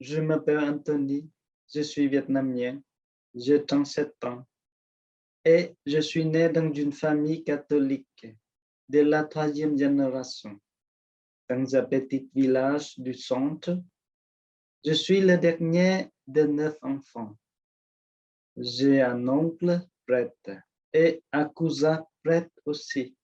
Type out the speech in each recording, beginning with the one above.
Je m'appelle Anthony, je suis vietnamien, j'ai 37 ans et je suis né dans une famille catholique de la troisième génération, dans un petit village du centre. Je suis le dernier de 9 enfants. J'ai un oncle prêtre et un cousin prêtre aussi,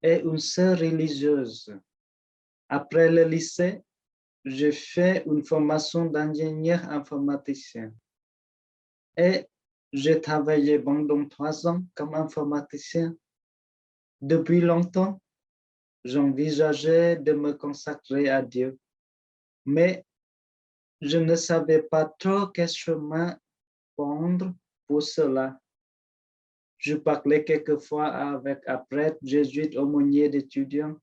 et une sœur religieuse. Après le lycée, j'ai fait une formation d'ingénieur informaticien et j'ai travaillé pendant 3 ans comme informaticien. Depuis longtemps, j'envisageais de me consacrer à Dieu, mais je ne savais pas trop quel chemin prendre pour cela. Je parlais quelquefois avec un prêtre jésuite aumônier d'étudiants.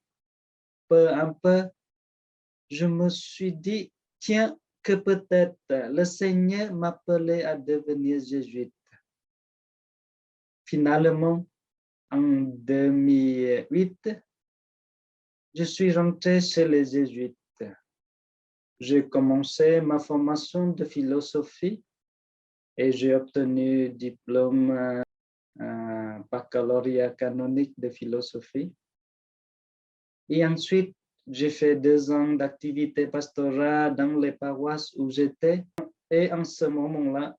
Peu à peu, je me suis dit, tiens, que peut-être le Seigneur m'appelait à devenir jésuite. Finalement, en 2008, je suis rentré chez les jésuites. J'ai commencé ma formation de philosophie et j'ai obtenu un diplôme baccalauréat canonique de philosophie. Et ensuite, j'ai fait 2 ans d'activité pastorale dans les paroisses où j'étais. Et en ce moment-là,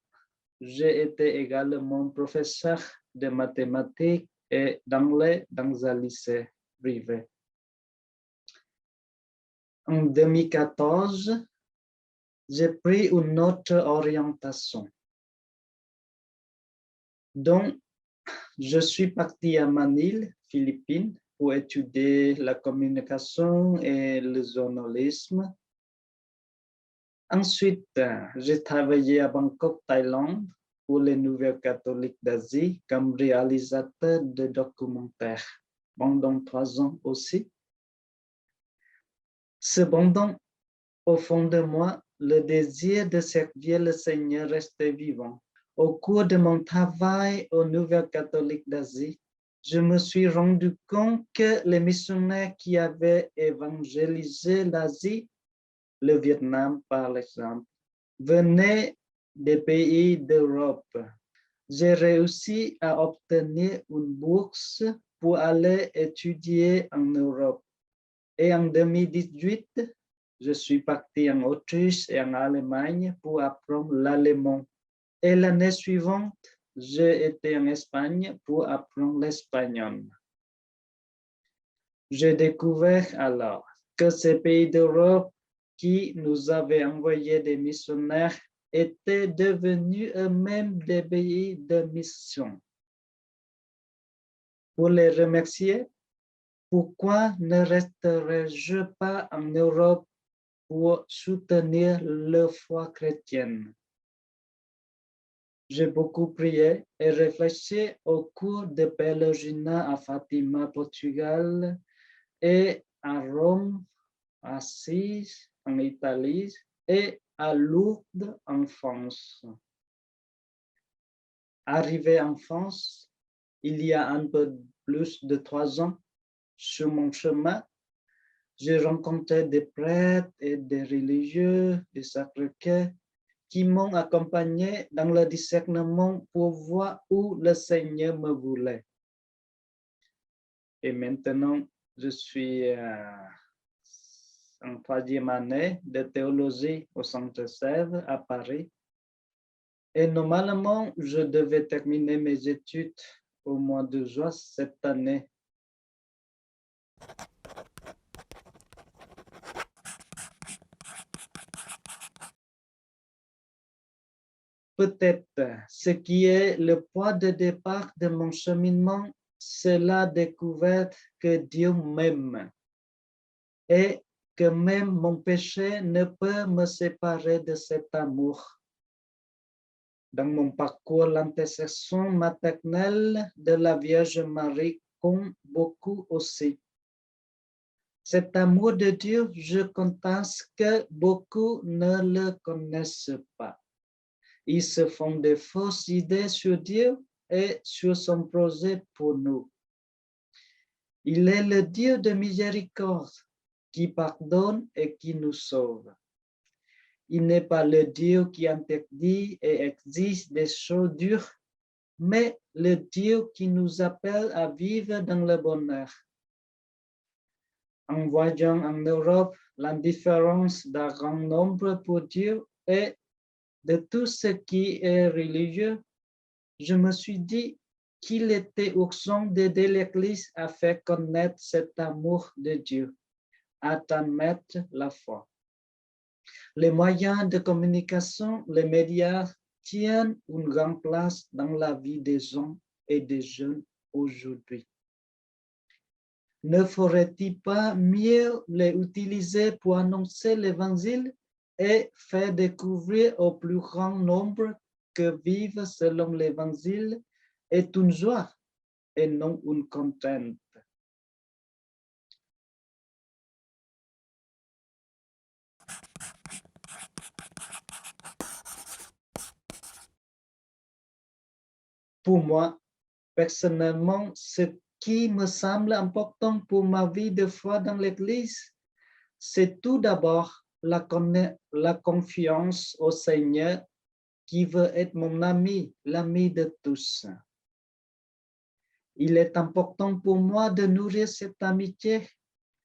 j'ai été également professeur de mathématiques et d'anglais dans un lycée privé. En 2014, j'ai pris une autre orientation. Donc, je suis parti à Manille, Philippines, pour étudier la communication et le journalisme. Ensuite, j'ai travaillé à Bangkok, Thaïlande, pour les Nouvelles Catholiques d'Asie comme réalisateur de documentaires pendant 3 ans aussi. Cependant, au fond de moi, le désir de servir le Seigneur restait vivant. Au cours de mon travail aux Nouvelles Catholiques d'Asie, je me suis rendu compte que les missionnaires qui avaient évangélisé l'Asie, le Vietnam par exemple, venaient des pays d'Europe. J'ai réussi à obtenir une bourse pour aller étudier en Europe. Et en 2018, je suis parti en Autriche et en Allemagne pour apprendre l'allemand. Et l'année suivante, j'ai été en Espagne pour apprendre l'espagnol. J'ai découvert alors que ces pays d'Europe qui nous avaient envoyé des missionnaires étaient devenus eux-mêmes des pays de mission. Pour les remercier, pourquoi ne resterais-je pas en Europe pour soutenir leur foi chrétienne? J'ai beaucoup prié et réfléchi au cours de pèlerinage à Fatima, Portugal, et à Rome, à Assise, en Italie, et à Lourdes, en France. Arrivé en France, il y a un peu plus de 3 ans, sur mon chemin, j'ai rencontré des prêtres et des religieux du Sacré-Cœur qui m'ont accompagné dans le discernement pour voir où le Seigneur me voulait. Et maintenant, je suis en 3e année de théologie au Centre Sèvres à Paris. Et normalement, je devais terminer mes études au mois de juin cette année. Peut-être ce qui est le point de départ de mon cheminement, c'est la découverte que Dieu m'aime et que même mon péché ne peut me séparer de cet amour. Dans mon parcours, l'intercession maternelle de la Vierge Marie compte beaucoup aussi. Cet amour de Dieu, je constate que beaucoup ne le connaissent pas. Ils se font des fausses idées sur Dieu et sur son projet pour nous. Il est le Dieu de miséricorde qui pardonne et qui nous sauve. Il n'est pas le Dieu qui interdit et exige des choses dures, mais le Dieu qui nous appelle à vivre dans le bonheur. En voyant en Europe l'indifférence d'un grand nombre pour Dieu et de tout ce qui est religieux, je me suis dit qu'il était urgent d'aider l'Église à faire connaître cet amour de Dieu, à transmettre la foi. Les moyens de communication, les médias tiennent une grande place dans la vie des gens et des jeunes aujourd'hui. Ne faudrait-il pas mieux les utiliser pour annoncer l'Évangile et faire découvrir au plus grand nombre que vivre selon l'Évangile est une joie et non une contrainte? Pour moi, personnellement, ce qui me semble important pour ma vie de foi dans l'Église, c'est tout d'abord la confiance au Seigneur qui veut être mon ami, l'ami de tous. Il est important pour moi de nourrir cette amitié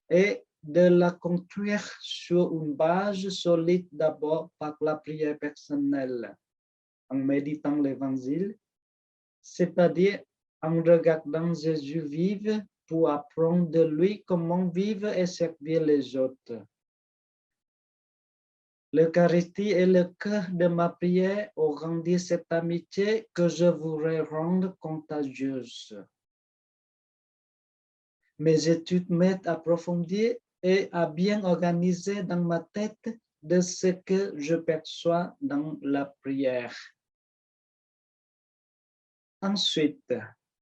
et de la construire sur une base solide d'abord par la prière personnelle, en méditant l'Évangile, c'est-à-dire en regardant Jésus vivre pour apprendre de lui comment vivre et servir les autres. L'Eucharistie est le cœur de ma prière au grandir cette amitié que je voudrais rendre contagieuse. Mes études m'aident à approfondir et à bien organiser dans ma tête de ce que je perçois dans la prière. Ensuite,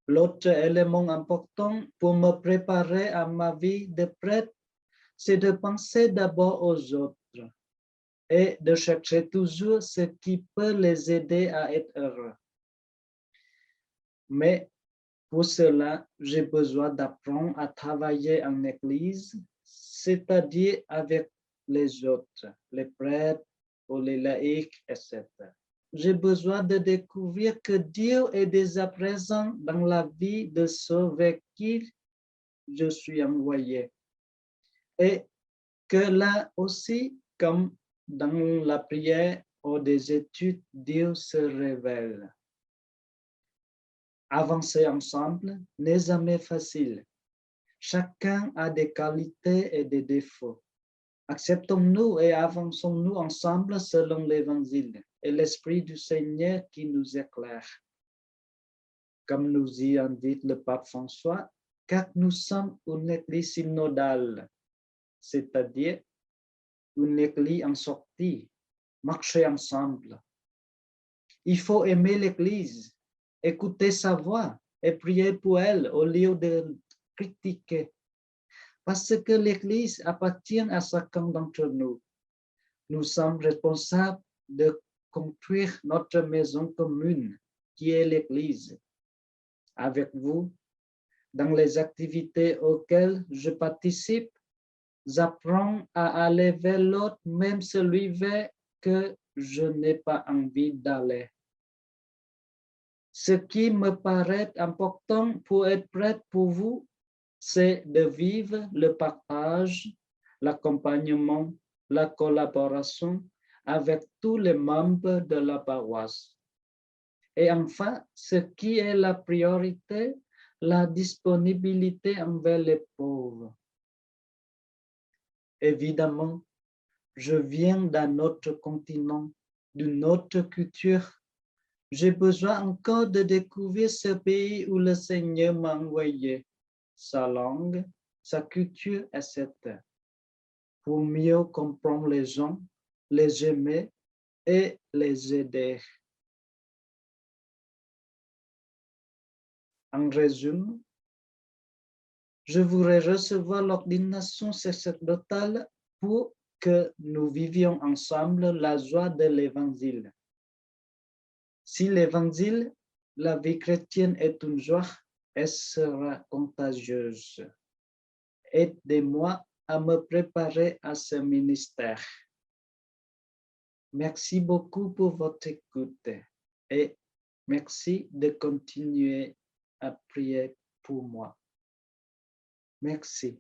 l'autre élément important pour me préparer à ma vie de prêtre, c'est de penser d'abord aux autres et de chercher toujours ce qui peut les aider à être heureux. Mais pour cela, j'ai besoin d'apprendre à travailler en Église, c'est-à-dire avec les autres, les prêtres ou les laïcs, etc. J'ai besoin de découvrir que Dieu est déjà présent dans la vie de ceux vers qui je suis envoyé. Et que là aussi, comme dans la prière ou des études, Dieu se révèle. Avancer ensemble n'est jamais facile. Chacun a des qualités et des défauts. Acceptons-nous et avançons-nous ensemble selon l'Évangile et l'Esprit du Seigneur qui nous éclaire. Comme nous y invite le pape François, car nous sommes une église synodale, c'est-à-dire une église en sortie, marcher ensemble. Il faut aimer l'église, écouter sa voix et prier pour elle au lieu de critiquer. Parce que l'église appartient à chacun d'entre nous. Nous sommes responsables de construire notre maison commune, qui est l'église. Avec vous, dans les activités auxquelles je participe, j'apprends à aller vers l'autre, même celui vers que je n'ai pas envie d'aller. Ce qui me paraît important pour être prête pour vous, c'est de vivre le partage, l'accompagnement, la collaboration avec tous les membres de la paroisse. Et enfin, ce qui est la priorité, la disponibilité envers les pauvres. Évidemment, je viens d'un autre continent, d'une autre culture. J'ai besoin encore de découvrir ce pays où le Seigneur m'a envoyé, sa langue, sa culture, etc. Pour mieux comprendre les gens, les aimer et les aider. En résumé, je voudrais recevoir l'ordination sacerdotale pour que nous vivions ensemble la joie de l'Évangile. Si l'Évangile, la vie chrétienne est une joie, elle sera contagieuse. Aidez-moi à me préparer à ce ministère. Merci beaucoup pour votre écoute et merci de continuer à prier pour moi. Merci.